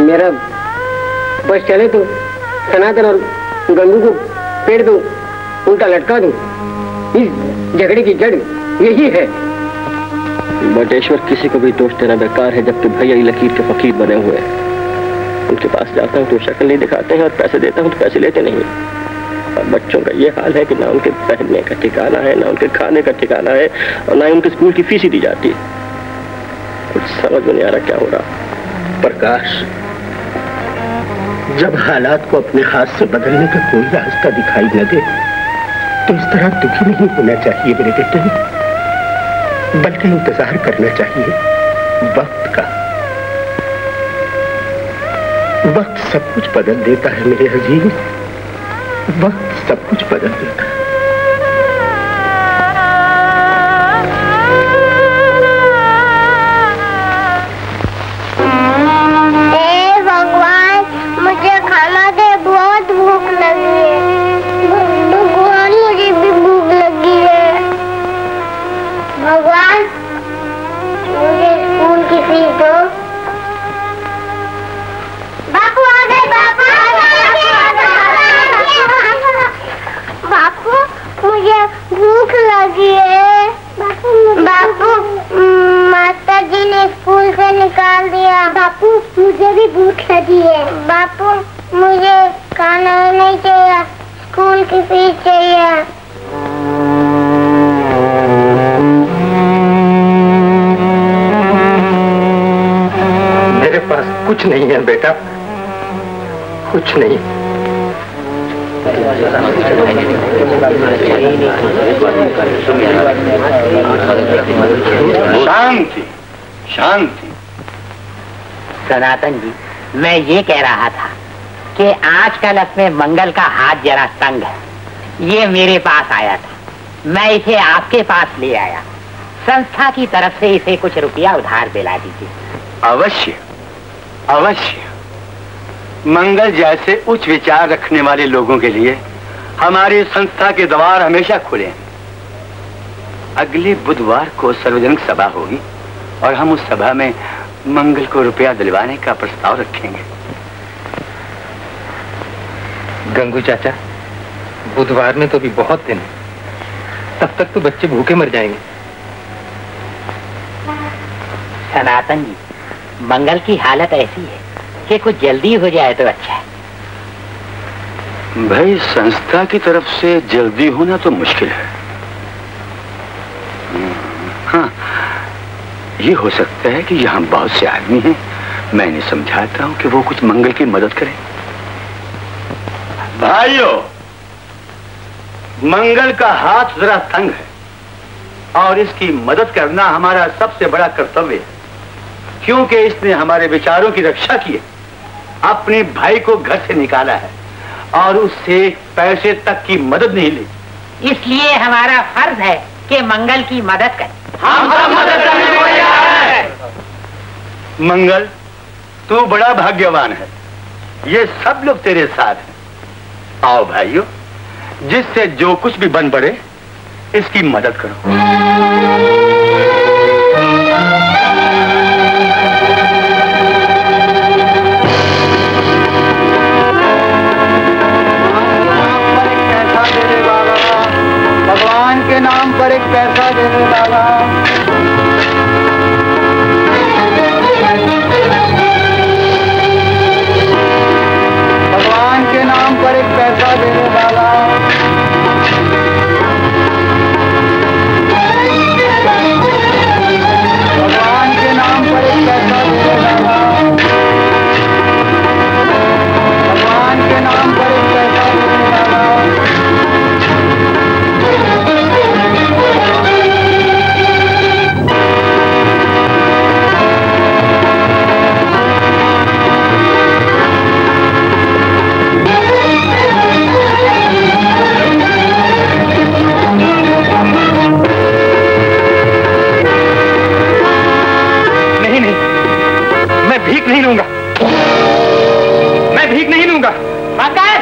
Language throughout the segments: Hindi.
मेरा बस चले तो सनातन और गंगू को पेड़ दूं, उल्टा लटका दूं। इस झगड़े की जड़ यही है। बटेश्वर, किसी को भी दोष देना बेकार है, जबकि भैया लकीर के फकीर बने हुए हैं। उनके पास जाता हूँ तो शक्ल नहीं दिखाते हैं और पैसे देता हूँ तो पैसे लेते नहीं। और बच्चों का ये हाल है कि ना उनके पहनने का ठिकाना है, ना उनके खाने का ठिकाना है, और ना ही उनके स्कूल की फीस ही दी जाती है। कुछ समझ में नहीं आ रहा क्या हो रहा। प्रकाश, जब हालात को अपने हाथ से बदलने का कोई रास्ता दिखाई न दे तो इस तरह दुखी नहीं होना चाहिए मेरे बेटे, बल्कि इंतजार करना चाहिए वक्त का। वक्त सब कुछ बदल देता है मेरे अजीज, वक्त सब कुछ बदल देता है। भगवान, मुझे खाना दे, बहुत भूख लगी है। भगवान, मुझे भी भूख लगी है। भगवान, मुझे स्कूल की फीस दो। बापू आ गए, बापू बापू, मुझे भूख लगी है। बापू, माता जी ने स्कूल से निकाल दिया। बापू, मुझे भी भूख लगी है। बापू, मुझे खाना नहीं चाहिए, स्कूल की फीस चाहिए। मेरे पास कुछ नहीं है बेटा, कुछ नहीं। शांति, शांति। सनातन जी, मैं ये कह रहा था कि आजकल अपने मंगल का हाथ जरा तंग है। ये मेरे पास आया था, मैं इसे आपके पास ले आया। संस्था की तरफ से इसे कुछ रुपया उधार दिला दीजिए। अवश्य, अवश्य। मंगल जैसे उच्च विचार रखने वाले लोगों के लिए हमारी संस्था के द्वार हमेशा खुले हैं। अगले बुधवार को सार्वजनिक सभा होगी और हम उस सभा में मंगल को रुपया दिलवाने का प्रस्ताव रखेंगे। गंगू चाचा, बुधवार में तो भी बहुत दिन है, तब तक तो बच्चे भूखे मर जाएंगे। सनातन जी, मंगल की हालत ऐसी है कि कुछ जल्दी हो जाए तो अच्छा है। भाई, संस्था की तरफ से जल्दी होना तो मुश्किल है। हाँ, ये हो सकता है कि यहाँ बहुत से आदमी हैं, मैं इन्हें समझाता हूँ कि वो कुछ मंगल की मदद करें। भाइयों, मंगल का हाथ जरा तंग है और इसकी मदद करना हमारा सबसे बड़ा कर्तव्य है, क्योंकि इसने हमारे विचारों की रक्षा की है, अपने भाई को घर से निकाला है और उससे पैसे तक की मदद नहीं ली। इसलिए हमारा फर्ज है कि मंगल की मदद करें। हम सब मदद करने को तैयार हैं। मंगल, तू बड़ा भाग्यवान है, ये सब लोग तेरे साथ हैं। आओ भाइयों, जिससे जो कुछ भी बन पड़े इसकी मदद करो। भगवान के नाम पर एक पैसा देने वाला। भगवान के नाम पर एक पैसा देने वाला। भगवान के नाम पर एक पैसा देने वाला। भगवान के नाम पर एक पैसा देने वाला। भीख नहीं लूंगा, मैं भीख नहीं लूंगा। मंगल,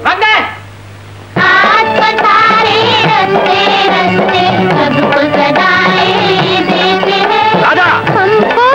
मंगल। आज पधारे रंगे रंगे सबको सदाएं देते हैं राजा। हमको।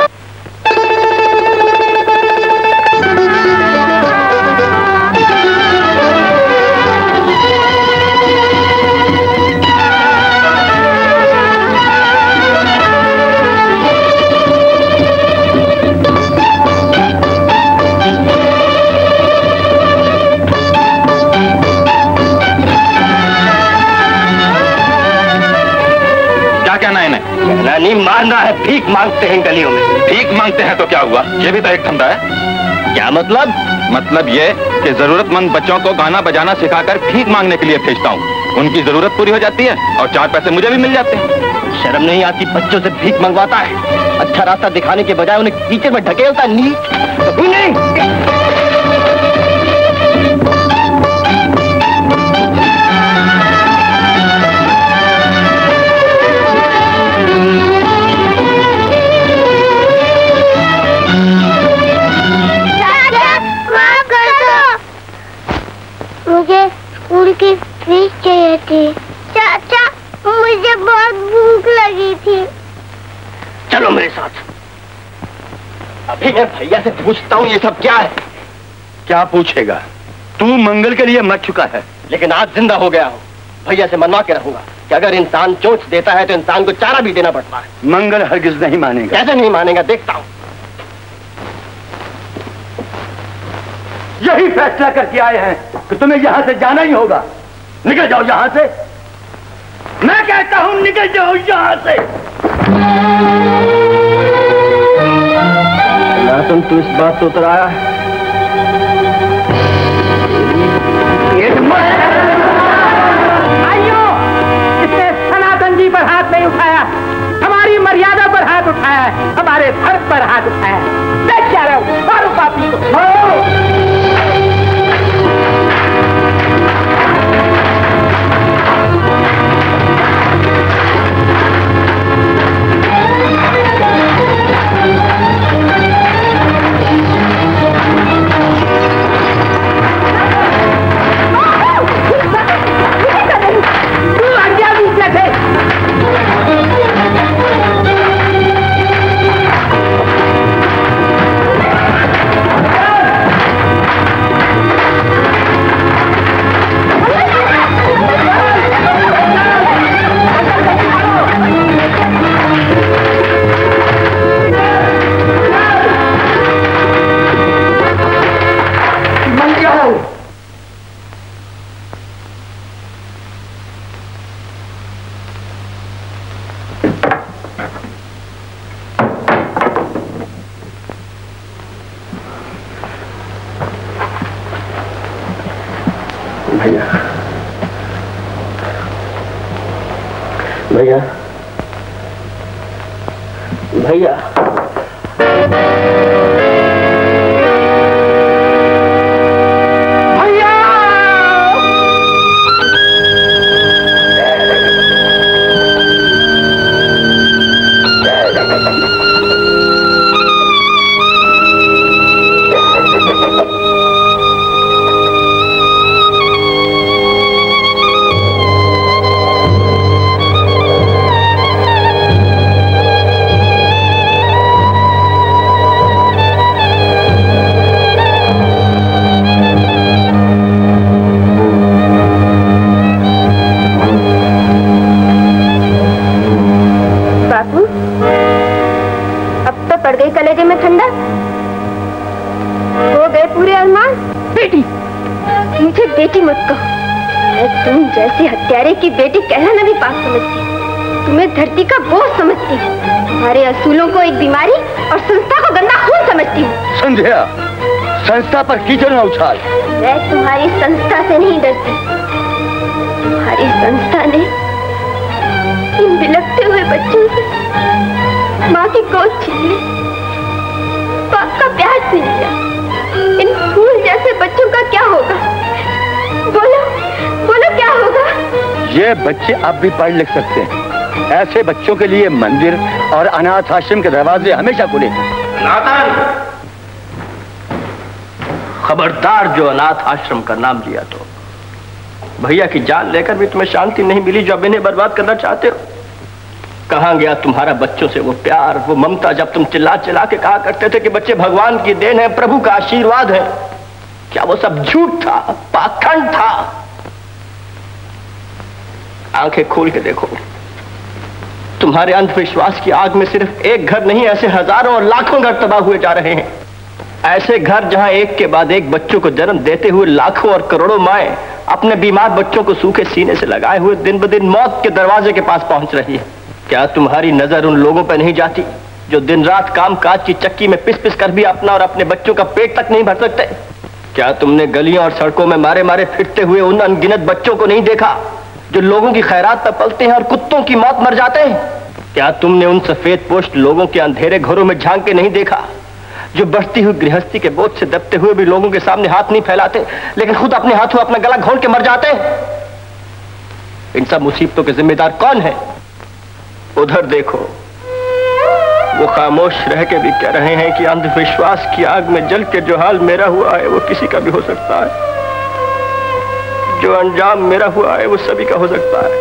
धंधा है, भीख मांगते हैं गलियों में। भीख मांगते हैं तो क्या हुआ, ये भी तो एक धंधा है। क्या मतलब? मतलब ये कि जरूरतमंद बच्चों को गाना बजाना सिखाकर भीख मांगने के लिए भेजता हूँ। उनकी जरूरत पूरी हो जाती है और 4 पैसे मुझे भी मिल जाते हैं। शर्म नहीं आती, बच्चों से भीख मंगवाता है। अच्छा रास्ता दिखाने के बजाय उन्हें कीचड़ में ढकेलता है। नीच। मुझे स्कूल की फीस चाहिए थी। चाचा, मुझे बहुत भूख लगी थी। चलो मेरे साथ। अभी मैं भैया से पूछता हूँ ये सब क्या है। क्या पूछेगा? तू मंगल के लिए मर चुका है। लेकिन आज जिंदा हो गया हूँ। भैया से मनवा के रहूंगा कि अगर इंसान चोंच देता है तो इंसान को चारा भी देना पड़ता है। मंगल हरगिज नहीं मानेगा। कैसे नहीं मानेगा, देखता हूँ। यही फैसला करके आए हैं कि तुम्हें यहाँ से जाना ही होगा। निकल जाओ यहाँ से। मैं कहता हूँ निकल जाओ यहाँ से। तुम तो इस बात से उतर आया है। आइयो, इसने सनातन जी पर हाथ नहीं उठाया, हमारी मर्यादा पर हाथ उठाया है, हमारे धर्म पर हाथ उठाया है। देख क्या रहे हो, मारो पापी को, मारो। भैया, भैया, कलेजे में ठंडा हो गए पूरे अरमान। बेटी, मुझे बेटी मत कहो। मैं तुम जैसे हत्यारे की बेटी कहना भी पाप समझती हूँ। तुम्हें धरती का बोझ समझती हूँ। तुम्हारे असूलों को एक बीमारी और संस्था को गंदा खून समझती हूँ। संध्या, संस्था पर कीचड़ न उछाल। मैं तुम्हारी संस्था से नहीं डरती। तुम्हारी संस्था ने इन बिलखते हुए बच्चों से माँ की गोद छीन ली, बाप का प्यार छीन लिया। इन फूल जैसे बच्चों का क्या होगा? बोलो, बोलो क्या होगा? ये बच्चे अब भी पढ़ लिख सकते हैं। ऐसे बच्चों के लिए मंदिर और अनाथ आश्रम के दरवाजे हमेशा खुले हैं। नाथन, खबरदार जो अनाथ आश्रम का नाम लिया तो भैया की जान लेकर भी तुम्हें शांति नहीं मिली जो अब इन्हें बर्बाद करना चाहते हो। कहां गया तुम्हारा बच्चों से वो प्यार, वो ममता, जब तुम चिल्ला चिल्ला के कहा करते थे कि बच्चे भगवान की देन है, प्रभु का आशीर्वाद है। क्या वो सब झूठ था, पाखंड था? आंखें खोल के देखो, तुम्हारे अंधविश्वास की आग में सिर्फ एक घर नहीं, ऐसे हजारों और लाखों घर तबाह हुए जा रहे हैं। ऐसे घर जहां एक के बाद एक बच्चों को जन्म देते हुए लाखों और करोड़ों माएं अपने बीमार बच्चों को सूखे सीने से लगाए हुए दिन ब दिन मौत के दरवाजे के पास पहुंच रही है। क्या तुम्हारी नजर उन लोगों पर नहीं जाती जो दिन रात काम काज की चक्की में पिस पिस कर भी अपना और अपने बच्चों का पेट तक नहीं भर सकते? क्या तुमने गलियों और सड़कों में मारे मारे फिरते हुए उन अनगिनत बच्चों को नहीं देखा जो लोगों की खैरात पर पलते हैं और कुत्तों की मौत मर जाते हैं? क्या तुमने उन सफेद पोस्ट लोगों के अंधेरे घरों में झांक के नहीं देखा जो बढ़ती हुई गृहस्थी के बोझ से दबते हुए भी लोगों के सामने हाथ नहीं फैलाते लेकिन खुद अपने हाथों अपना गला घोंट के मर जाते हैं? इन सब मुसीबतों के जिम्मेदार कौन है? उधर देखो, वो खामोश रह के भी कह रहे हैं कि अंधविश्वास की आग में जल के जो हाल मेरा हुआ है वो किसी का भी हो सकता है, जो अंजाम मेरा हुआ है वो सभी का हो सकता है।